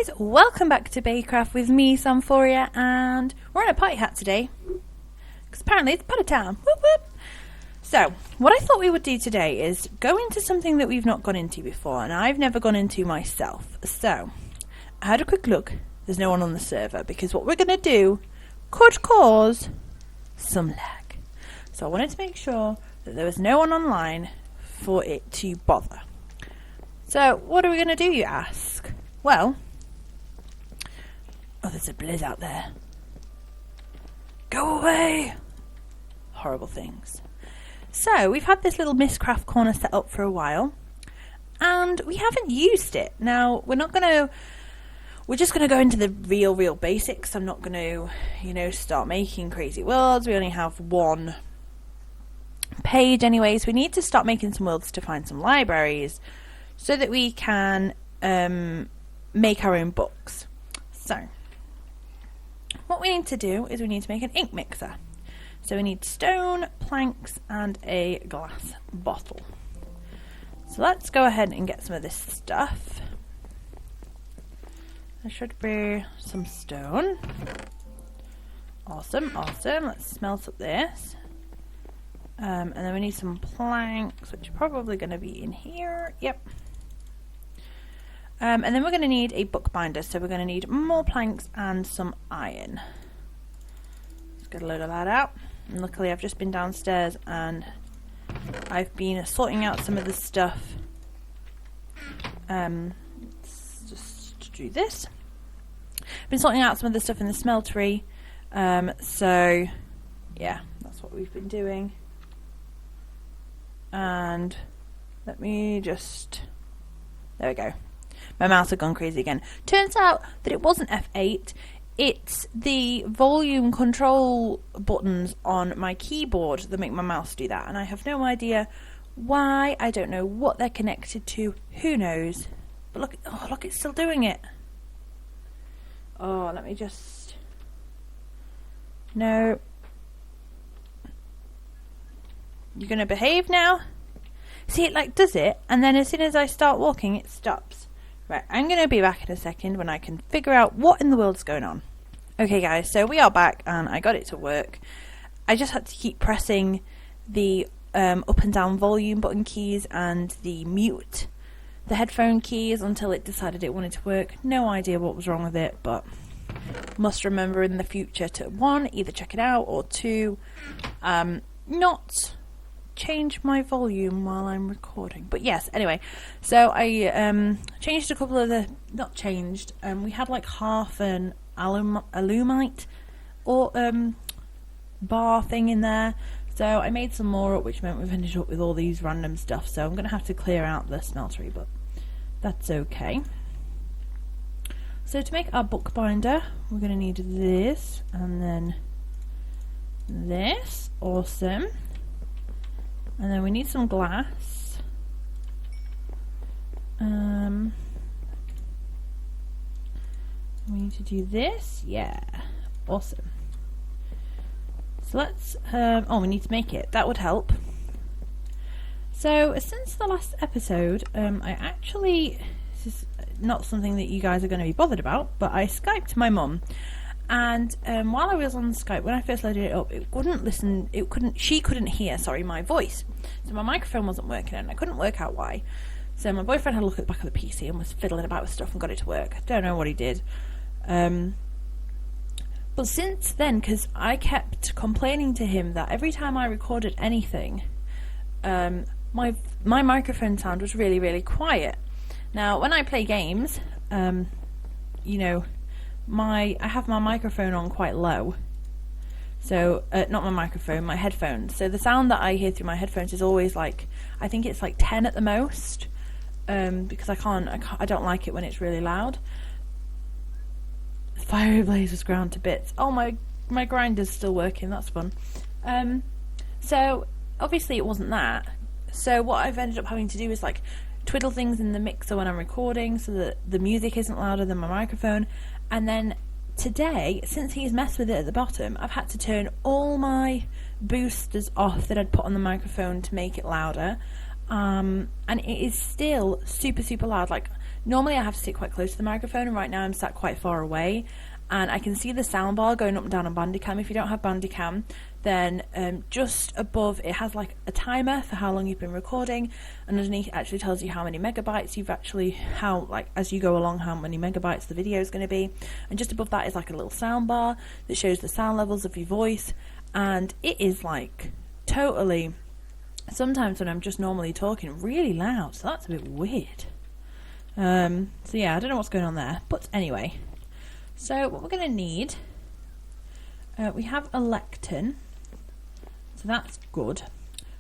guys, welcome back to Baycraft with me, Samphorea, and we're in a party hat today, because apparently it's party time. Whoop whoop. So, what I thought we would do today is go into something that we've not gone into before, and I've never gone into myself. So, I had a quick look, there's no one on the server, because what we're going to do could cause some lag. So I wanted to make sure that there was no one online for it to bother. So, what are we going to do, you ask? Well, oh, there's a blizz out there. Go away! Horrible things. So, we've had this little Mystcraft corner set up for a while, and we haven't used it. Now, we're just going to go into the real basics. I'm not going to, start making crazy worlds. We only have one page anyway, so we need to start making some worlds to find some libraries, so that we can make our own books. So, what we need to do is we need to make an ink mixer. So we need stone, planks, and a glass bottle. So let's go ahead and get some of this stuff. There should be some stone. Awesome. Let's smelt up this. And then we need some planks, which are probably going to be in here. Yep. And then we're going to need a bookbinder, so we're going to need more planks and some iron. Let's get a load of that out. And luckily I've just been downstairs and I've been sorting out some of the stuff. Let's just do this. I've been sorting out some of the stuff in the smeltery. So, yeah, that's what we've been doing. And let me just... There we go. My mouse had gone crazy again. Turns out that it wasn't F8. It's the volume control buttons on my keyboard that make my mouse do that. And I have no idea why. I don't know what they're connected to. Who knows? But look, it's still doing it. Oh, let me just... No. You're going to behave now? See, it does it, and then as soon as I start walking, it stops. Right, I'm going to be back in a second when I can figure out what in the world's going on. Okay guys, so we are back and I got it to work. I just had to keep pressing the up and down volume button keys and the headphone keys until it decided it wanted to work. No idea what was wrong with it, but must remember in the future to 1, either check it out, or 2, not change my volume while I'm recording. But yes, anyway, so I changed a couple of the... Not changed, we had like half an alumite or bar thing in there, so I made some more up, which meant we've ended up with all these random stuff, so I'm going to have to clear out the smeltery, but that's okay. So to make our bookbinder, we're going to need this, and then this. Awesome. And then we need some glass. We need to do this. Yeah. Awesome. So let's... we need to make it. That would help. So, since the last episode, I actually... This is not something that you guys are going to be bothered about, but I Skyped my mum. And while I was on Skype, when I first loaded it up, she couldn't hear, my voice. So my microphone wasn't working and I couldn't work out why. So my boyfriend had a look at the back of the PC and was fiddling about with stuff and got it to work. I don't know what he did. But since then, because I kept complaining to him that every time I recorded anything, my microphone sound was really quiet. Now, when I play games, I have my microphone on quite low. So, not my microphone, my headphones. So the sound that I hear through my headphones is always I think it's 10 at the most. Because I don't like it when it's really loud. Fiery Blaze was ground to bits. Oh, my grinder's still working, that's fun. So, obviously it wasn't that. So what I've ended up having to do is twiddle things in the mixer when I'm recording so that the music isn't louder than my microphone. And then today, since he's messed with it at the bottom, I've had to turn all my boosters off that I'd put on the microphone to make it louder. And it is still super loud. Normally I have to sit quite close to the microphone, and right now I'm sat quite far away, and I can see the soundbar going up and down on Bandicam. If you don't have Bandicam, then just above it has like a timer for how long you've been recording, and underneath it actually tells you how many megabytes you've actually, how, like, as you go along, how many megabytes the video is going to be. And just above that is like a little soundbar that shows the sound levels of your voice, and it is like totally, sometimes when I'm just normally talking, really loud, so that's a bit weird. So yeah, I don't know what's going on there, but anyway, so what we're going to need, we have a lectern, so that's good.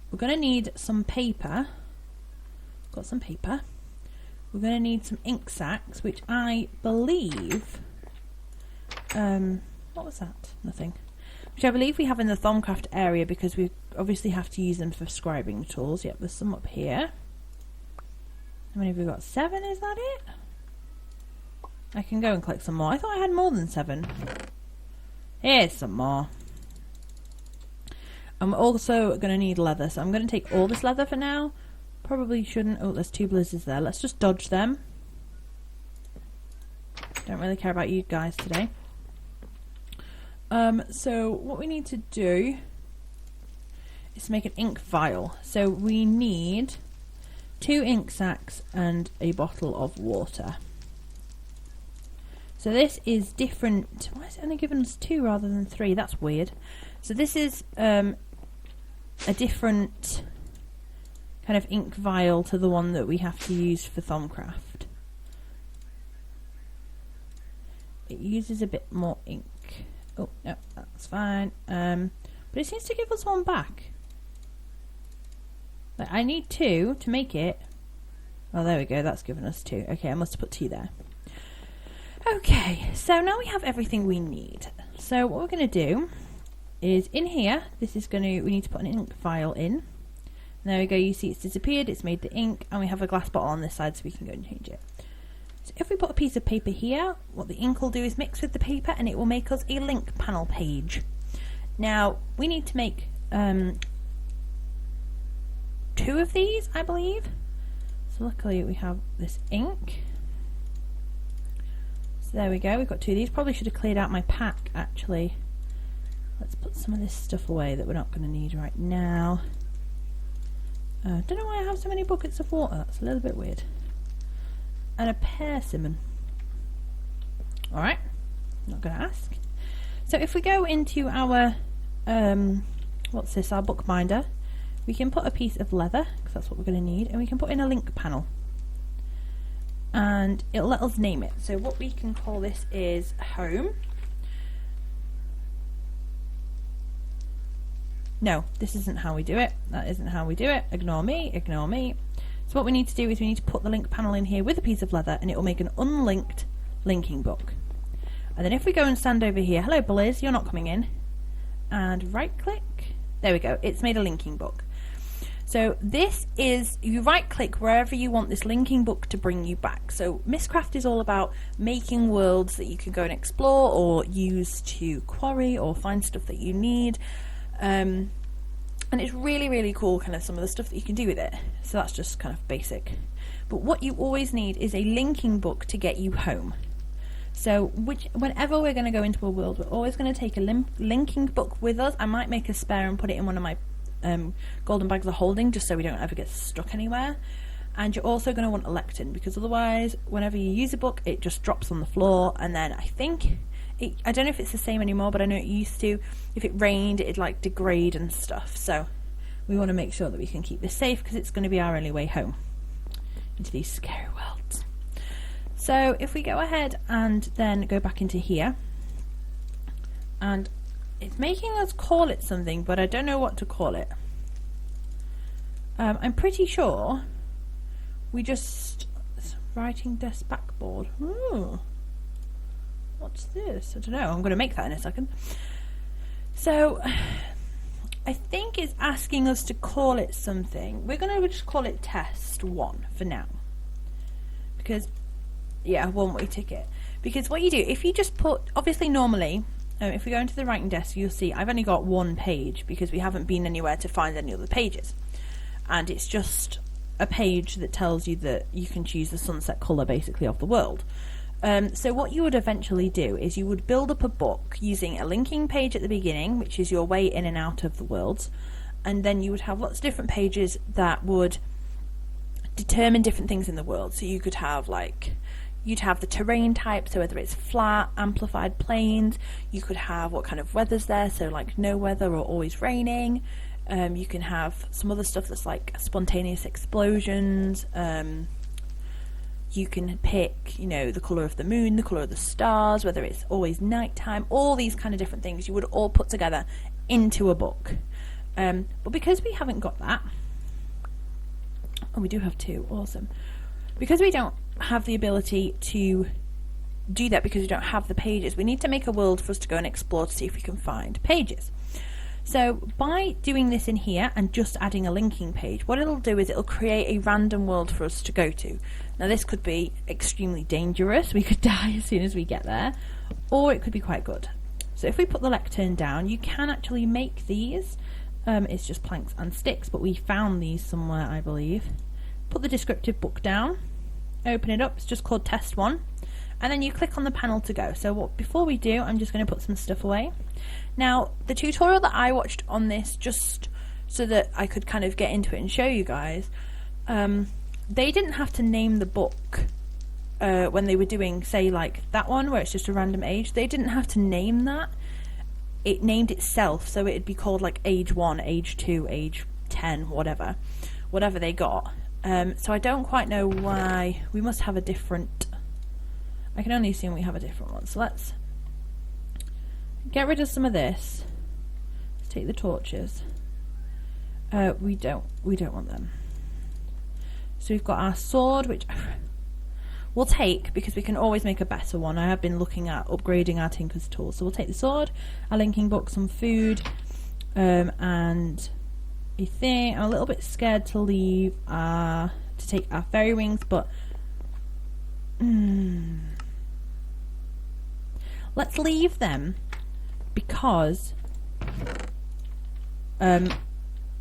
We're going to need some paper. Got some paper. We're going to need some ink sacs, which I believe, what was that? Nothing. Which I believe we have in the Thaumcraft area, because we obviously have to use them for scribing tools. Yep, there's some up here. How many have we got? 7, is that it? I can go and collect some more. I thought I had more than 7. Here's some more. I'm also going to need leather, so I'm going to take all this leather for now. Probably shouldn't. Oh, there's 2 blizzards there. Let's just dodge them. Don't really care about you guys today. So what we need to do is make an ink vial. So we need 2 ink sacs and a bottle of water. So this is different. Why is it only giving us 2 rather than 3? That's weird. So this is a different kind of ink vial to the one that we have to use for Thaumcraft. It uses a bit more ink. Oh, no, that's fine. But it seems to give us 1 back. Like, I need 2 to make it. Oh, there we go. That's given us 2. Okay, I must have put 2 there. Okay, so now we have everything we need. So what we're going to do is in here, this is going to, we need to put an ink vial in. And there we go. You see it's disappeared. It's made the ink, and we have a glass bottle on this side so we can go and change it. So if we put a piece of paper here, what the ink will do is mix with the paper, and it will make us a link panel page. Now, we need to make 2 of these, I believe. So luckily we have this ink. So there we go, we've got 2 of these. Probably should have cleared out my pack, actually. Let's put some of this stuff away that we're not going to need right now. Don't know why I have so many buckets of water. That's a little bit weird. And a persimmon. Alright, not going to ask. So if we go into our, what's this, our bookbinder, we can put a piece of leather, because that's what we're going to need, and we can put in a link panel. And it'll let us name it. So what we can call this is home. No, this isn't how we do it. That isn't how we do it. Ignore me, ignore me. So what we need to do is we need to put the link panel in here with a piece of leather, and it will make an unlinked linking book. And then if we go and stand over here, hello Blizz, you're not coming in, and right click, there we go, it's made a linking book. So this is, you right click wherever you want this linking book to bring you back. So Mystcraft is all about making worlds that you can go and explore or use to quarry or find stuff that you need. And it's really, really cool, kind of some of the stuff that you can do with it. So that's just kind of basic. But what you always need is a linking book to get you home. So whenever we're going to go into a world, we're always going to take a linking book with us. I might make a spare and put it in one of my golden bags of holding, just so we don't ever get stuck anywhere. And you're also going to want a lectern, because otherwise whenever you use a book it just drops on the floor, and then I think I don't know if it's the same anymore, but I know it used to, if it rained it'd like degrade and stuff. So we want to make sure that we can keep this safe, because it's going to be our only way home into these scary worlds. So if we go ahead and then go back into here, and it's making us call it something, but I don't know what to call it. I'm pretty sure we just, writing desk backboard. Ooh. What's this? I don't know. I'm going to make that in a second. So I think it's asking us to call it something. We're going to just call it test 1 for now, because yeah, one-way ticket. Because what you do, if you just put, obviously normally if we go into the writing desk, you'll see I've only got 1 page because we haven't been anywhere to find any other pages, and it's just a page that tells you that you can choose the sunset colour basically of the world. So what you would eventually do is you would build up a book using a linking page at the beginning, which is your way in and out of the worlds, and then you would have lots of different pages that would determine different things in the world. So you could have you'd have the terrain type, so whether it's flat, amplified plains, you could have what kind of weather's there, so like no weather or always raining. You can have some other stuff that's like spontaneous explosions. You can pick, the colour of the moon, the colour of the stars, whether it's always nighttime, all these kind of different things you would all put together into a book. But because we haven't got that, we do have two, awesome. Because we don't have the ability to do that because we don't have the pages, we need to make a world for us to go and explore to see if we can find pages. So by doing this in here and just adding a linking page, what it'll do is it'll create a random world for us to go to. Now this could be extremely dangerous, we could die as soon as we get there, or it could be quite good. So if we put the lectern down, you can actually make these. It's just planks and sticks, but we found these somewhere, I believe. Put the descriptive book down, open it up, it's just called test 1, and then you click on the panel to go. So before we do, I'm just going to put some stuff away. Now, the tutorial that I watched on this, just so that I could kind of get into it and show you guys, they didn't have to name the book when they were doing, say, like that one, where it's just a random age. They didn't have to name that. It named itself, so it'd be called like age 1, age 2, age 10, whatever they got. So I don't quite know why. We must have a different... I can only assume we have a different one. So let's get rid of some of this. Let's take the torches. We don't want them. So we've got our sword, which we'll take because we can always make a better one. I have been looking at upgrading our tinker's tools. So we'll take the sword, our linking book, some food, and I think I'm a little bit scared to leave to take our fairy wings, but let's leave them because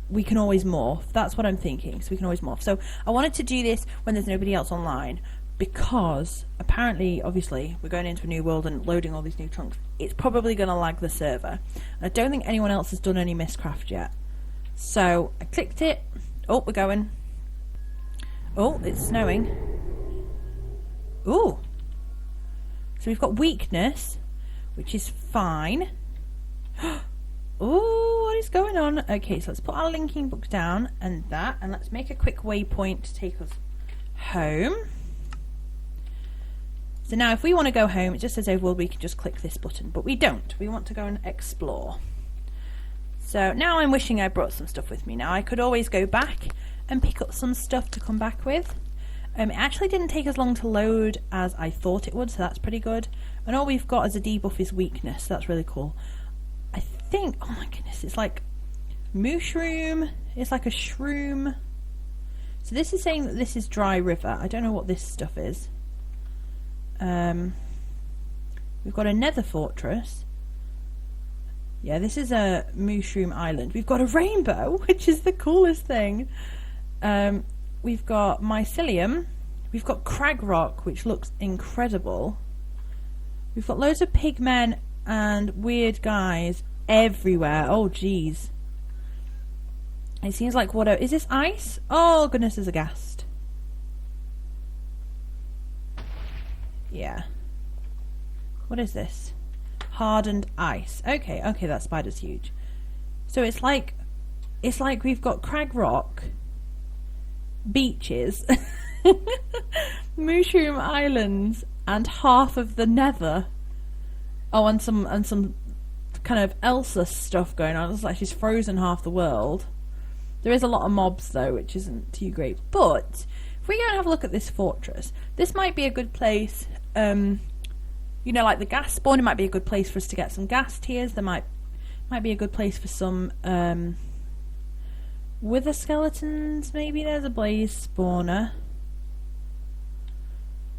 we can always morph. That's what I'm thinking. So we can always morph. So I wanted to do this when there's nobody else online because apparently, obviously, we're going into a new world and loading all these new trunks. It's probably going to lag the server. I don't think anyone else has done any Mystcraft yet. So I clicked it. Oh, we're going. Oh, it's snowing. Ooh. So we've got weakness, which is fine. Oh, what is going on? Okay, so let's put our linking book down and that, and let's make a quick waypoint to take us home. So now if we want to go home, it just says overworld, we can just click this button, but we don't. We want to go and explore. So now I'm wishing I brought some stuff with me. Now I could always go back and pick up some stuff to come back with. It actually didn't take as long to load as I thought it would, so that's pretty good. And all we've got as a debuff is weakness, so that's really cool. I think, oh my goodness, it's like mushroom, it's like a shroom. So this is saying that this is dry river. I don't know what this stuff is. We've got a nether fortress. Yeah, this is a mushroom island. We've got a rainbow, which is the coolest thing. We've got mycelium. We've got crag rock, which looks incredible. We've got loads of pigmen and weird guys everywhere. Oh, jeez. It seems like water. Is this ice? Oh, goodness, there's a ghast. Yeah. What is this? Hardened ice. Okay, that spider's huge. So it's like we've got crag rock, beaches, mushroom islands, and half of the nether. Oh, and some kind of Elsa stuff going on. It's like she's frozen half the world. There is a lot of mobs though, which isn't too great. But if we go and have a look at this fortress, this might be a good place. You know, like the gas spawn, it might be a good place for us to get some gas tiers. There might be a good place for some wither skeletons. Maybe there's a blaze spawner.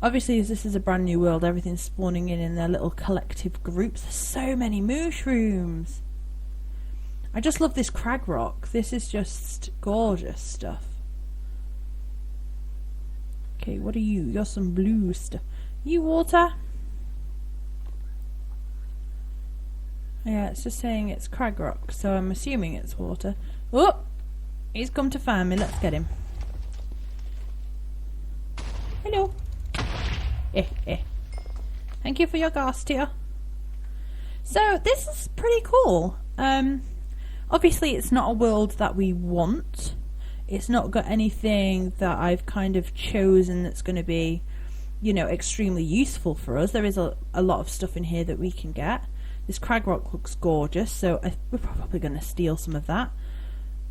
Obviously, as this is a brand new world, everything's spawning in their little collective groups. There's so many mushrooms. I just love this crag rock. This is just gorgeous stuff. Okay, what are you? You're some blue stuff. You water? Yeah, it's just saying it's crag rock, so I'm assuming it's water. Oh! He's come to find me. Let's get him. Hello. Thank you for your gas, dear. So, this is pretty cool. Obviously, it's not a world that we want. It's not got anything that I've kind of chosen that's going to be, you know, extremely useful for us. There is a lot of stuff in here that we can get. This crag rock looks gorgeous, so we're probably going to steal some of that.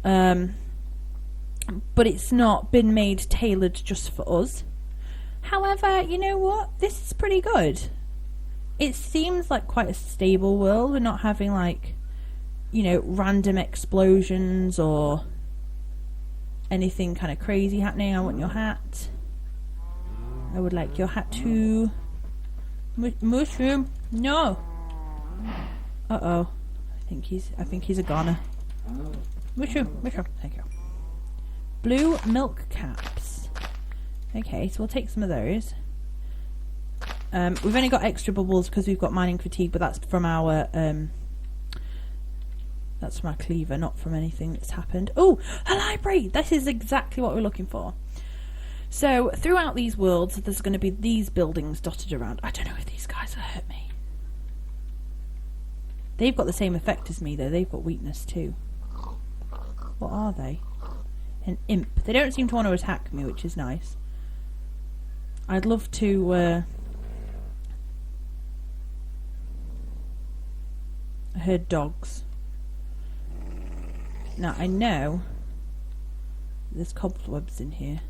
But it's not been made tailored just for us. However, you know what? This is pretty good. It seems like quite a stable world. We're not having, like, you know, random explosions or anything kind of crazy happening. I want your hat. I would like your hat too. Mushroom. No. Uh-oh. I think he's a goner. Mushroom. Thank you. Blue milk caps. Okay, so we'll take some of those. We've only got extra bubbles because we've got mining fatigue, but that's from our cleaver, not from anything that's happened. Oh, a library! This is exactly what we're looking for. So throughout these worlds, there's going to be these buildings dotted around. I don't know if these guys will hurt me. They've got the same effect as me, though. They've got weakness too. What are they? An imp. They don't seem to want to attack me, which is nice. I'd love to... I heard dogs. Now, I know there's cobwebs in here.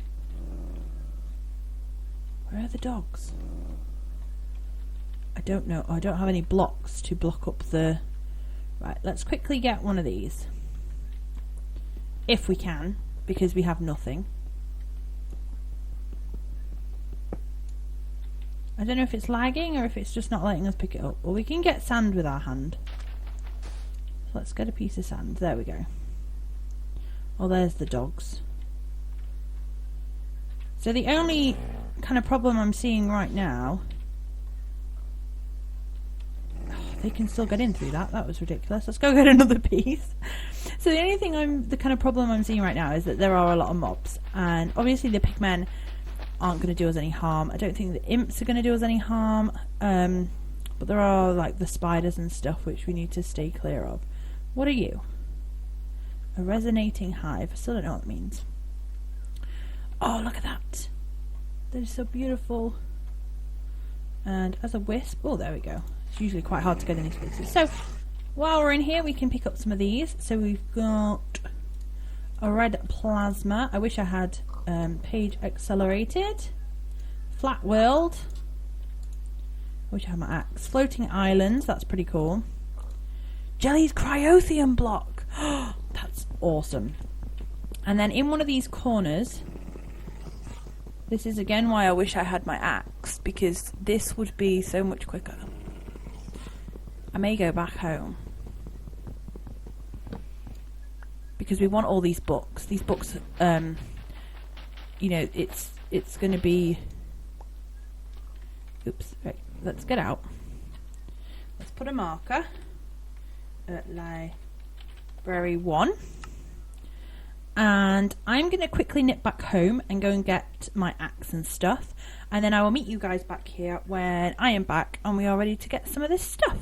Where are the dogs? I don't know. I don't have any blocks to block up the... Right, let's quickly get one of these. If we can, because we have nothing. I don't know if it's lagging or if it's just not letting us pick it up. Well, we can get sand with our hand. So let's get a piece of sand. There we go. Oh, there's the dogs. So the only kind of problem I'm seeing right now... Oh, they can still get in through that. That was ridiculous. Let's go get another piece. So the only thing the kind of problem I'm seeing right now is that there are a lot of mobs. And obviously the pigmen aren't going to do us any harm. I don't think the imps are going to do us any harm. But there are like the spiders and stuff which we need to stay clear of. What are you? A resonating hive. I still don't know what it means. Oh, look at that. That is so beautiful. And as a wisp, oh, there we go. It's usually quite hard to get in these places. So, while we're in here, we can pick up some of these. So we've got a red plasma. I wish I had page accelerated. Flat world. I wish I had my axe. Floating islands. That's pretty cool. Jelly's cryotheum block. That's awesome. And then in one of these corners, this is again why I wish I had my axe, because this would be so much quicker. I may go back home because we want all these books. These books, you know, it's going to be... Oops, right, let's get out. Let's put a marker at Library 1. And I'm going to quickly nip back home and go and get my axe and stuff. And then I will meet you guys back here when I am back and we are ready to get some of this stuff.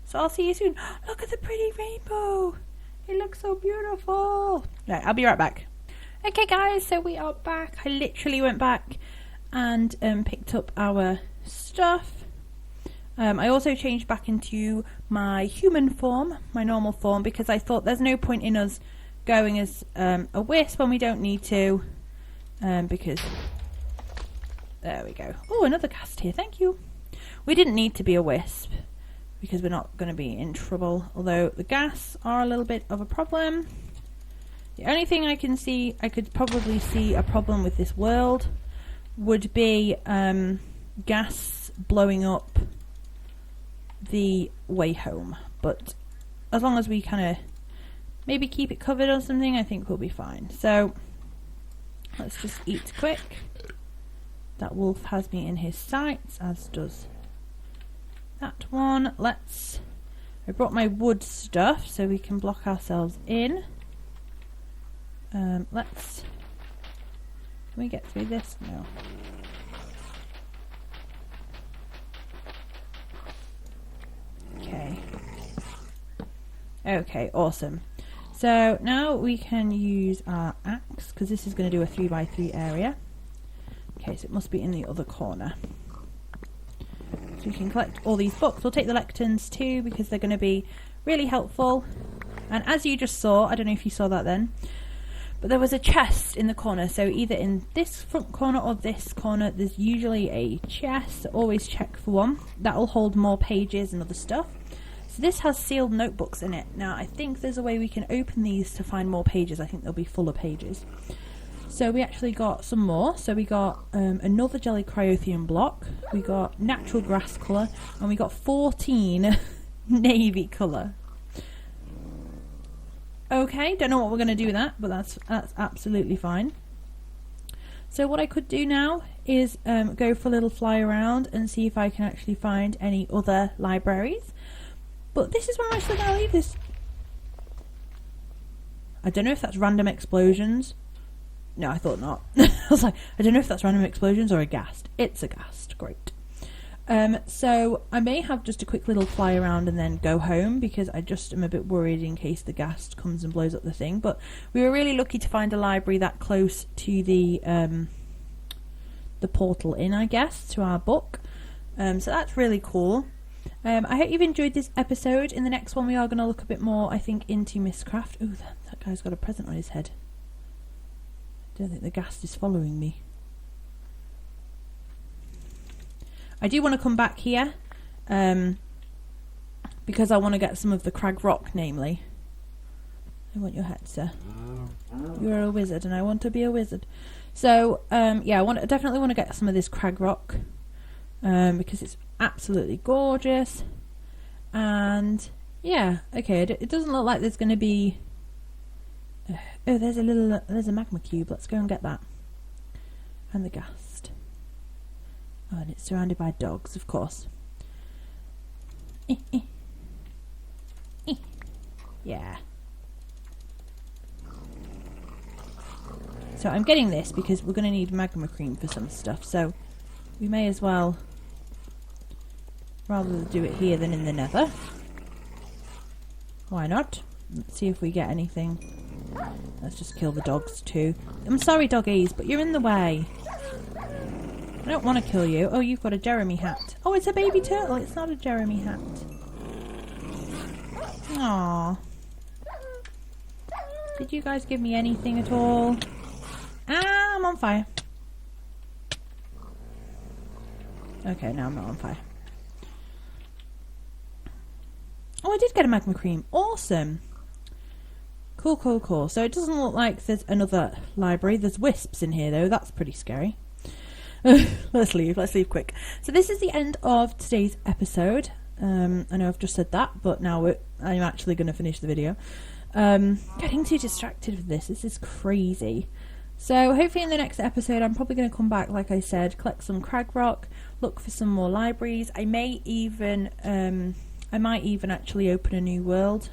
So I'll see you soon. Look at the pretty rainbow. It looks so beautiful. Right, I'll be right back. Okay guys, so we are back. I literally went back and picked up our stuff. I also changed back into my human form, my normal form, because I thought there's no point in us going as a wisp when we don't need to, because there we go. Oh, another cast here, thank you. We didn't need to be a wisp because we're not going to be in trouble, although the gas are a little bit of a problem. The only thing I can see, I could probably see a problem with this world would be gas blowing up the way home, but as long as we kind of maybe keep it covered or something, I think we'll be fine. So let's just eat quick. That wolf has me in his sights, as does that one. I brought my wood stuff so we can block ourselves in. Can we get through this? No. Okay, awesome. So now we can use our axe, because this is going to do a 3x3 area. Okay, so it must be in the other corner. So we can collect all these books. We'll take the lecterns too, because they're going to be really helpful. And as you just saw, I don't know if you saw that then, but there was a chest in the corner. So either in this front corner or this corner, there's usually a chest. Always check for one. That'll hold more pages and other stuff. So this has sealed notebooks in it. Now I think there's a way we can open these to find more pages. I think they'll be full of pages. So we actually got some more. So we got another jelly cryothium block. We got natural grass colour. And we got 14 navy colour. Okay, don't know what we're going to do with that, but that's absolutely fine. So what I could do now is go for a little fly around and see if I can actually find any other libraries. But this is where I'm actually going to leave this. I don't know if that's random explosions. No, I thought not. I was like, I don't know if that's random explosions or a ghast. It's a ghast. Great. So I may have just a quick little fly around and then go home, because I just am a bit worried in case the ghast comes and blows up the thing. But we were really lucky to find a library that close to the portal in, I guess, to our book. So that's really cool. I hope you've enjoyed this episode. In the next one we are going to look a bit more, I think, into Mystcraft. Oh, that guy's got a present on his head. I don't think the ghast is following me. I do want to come back here because I want to get some of the crag rock, namely. I want your hat, sir. You're a wizard and I want to be a wizard. So yeah, I definitely want to get some of this crag rock because it's absolutely gorgeous. And yeah, okay, it doesn't look like there's going to be oh, there's a magma cube. Let's go and get that. And the ghast. Oh, and it's surrounded by dogs, of course. Yeah. So I'm getting this because we're going to need magma cream for some stuff. So we may as well rather do it here than in the nether. Why not? Let's see if we get anything. Let's just kill the dogs too. I'm sorry, doggies, but you're in the way. I don't want to kill you. Oh, you've got a Jeremy hat. Oh, it's a baby turtle. It's not a Jeremy hat. Aww. Did you guys give me anything at all? Ah, I'm on fire. Okay, no, I'm not on fire. Oh, I did get a magma cream. Awesome. Cool, cool, cool. So it doesn't look like there's another library. There's wisps in here, though. That's pretty scary. Let's leave quick. So this is the end of today's episode. I know I've just said that, but now I'm actually going to finish the video. Getting too distracted with this is crazy. So hopefully in the next episode I'm probably going to come back, like I said, collect some crag rock, look for some more libraries. I might even actually open a new world.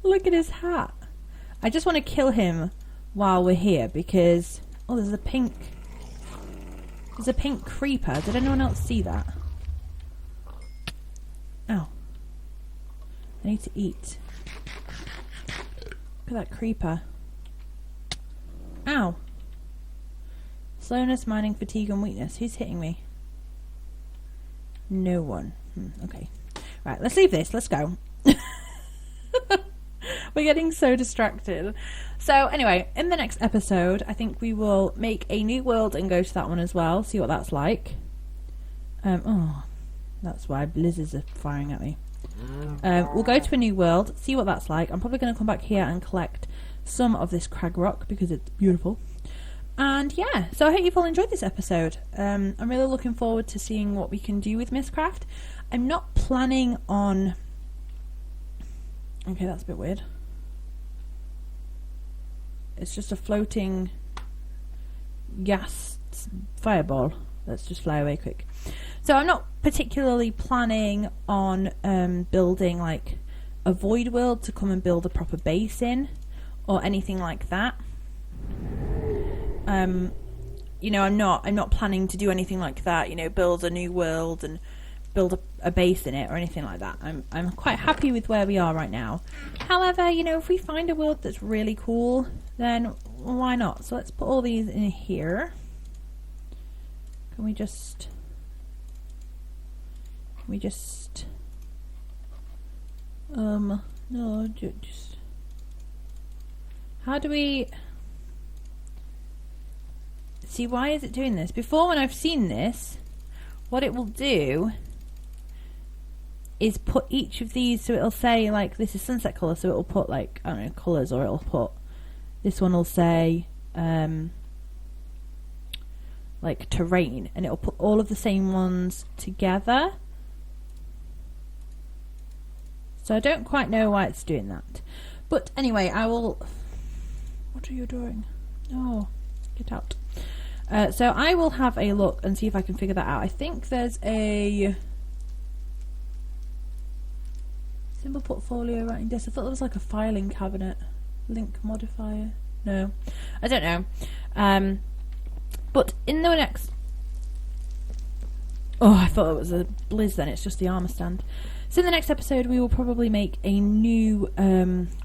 Look at his hat. I just want to kill him while we're here because oh, there's a pink creeper. Did anyone else see that? Oh. I need to eat. Look at that creeper. Ow. Slowness, mining, fatigue and weakness. Who's hitting me? No one. Okay. Right, let's leave this. Let's go. We're getting so distracted. So anyway, in the next episode, I think we will make a new world and go to that one as well. See what that's like. Oh, that's why blizzards are firing at me. We'll go to a new world, see what that's like. I'm probably going to come back here and collect some of this crag rock because it's beautiful. And yeah, so I hope you've all enjoyed this episode. I'm really looking forward to seeing what we can do with Mystcraft. I'm not planning on... Okay, that's a bit weird. It's just a floating ghast fireball. Let's just fly away quick. So I'm not particularly planning on building like a void world to come and build a proper base in, or anything like that. You know, I'm not planning to do anything like that. You know, build a new world and build a base in it or anything like that. I'm quite happy with where we are right now. However, you know, if we find a world that's really cool, then why not? So let's put all these in here. Can we just no, just how do we see? Why is it doing this? Before, when I've seen this, what it will do is put each of these, so it'll say like this is sunset colour, so it'll put like, I don't know, colours, or it'll put, this one will say like terrain, and it'll put all of the same ones together. So I don't quite know why it's doing that. But anyway, I will... What are you doing? Oh, get out. So I will have a look and see if I can figure that out. I think there's a... Symbol portfolio writing desk. I thought there was like a filing cabinet. Link modifier. No. I don't know. But in the next... Oh, I thought it was a Blizz then. It's just the armour stand. So in the next episode, we will probably make a new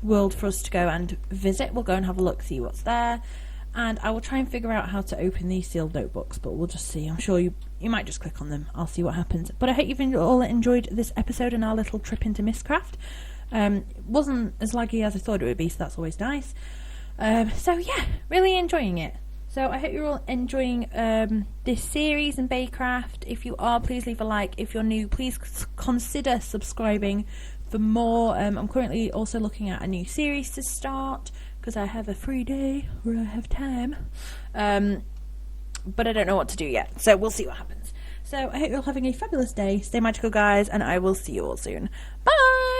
world for us to go and visit. We'll go and have a look, see what's there. And I will try and figure out how to open these sealed notebooks, but we'll just see. I'm sure you might just click on them. I'll see what happens. But I hope you've all enjoyed this episode and our little trip into Mystcraft. It wasn't as laggy as I thought it would be, so that's always nice. So yeah, really enjoying it. So I hope you're all enjoying this series in Baycraft. If you are, please leave a like. If you're new, please consider subscribing for more. I'm currently also looking at a new series to start, because I have a free day where I have time. But I don't know what to do yet, so we'll see what happens. So I hope you're all having a fabulous day. Stay magical, guys, and I will see you all soon. Bye!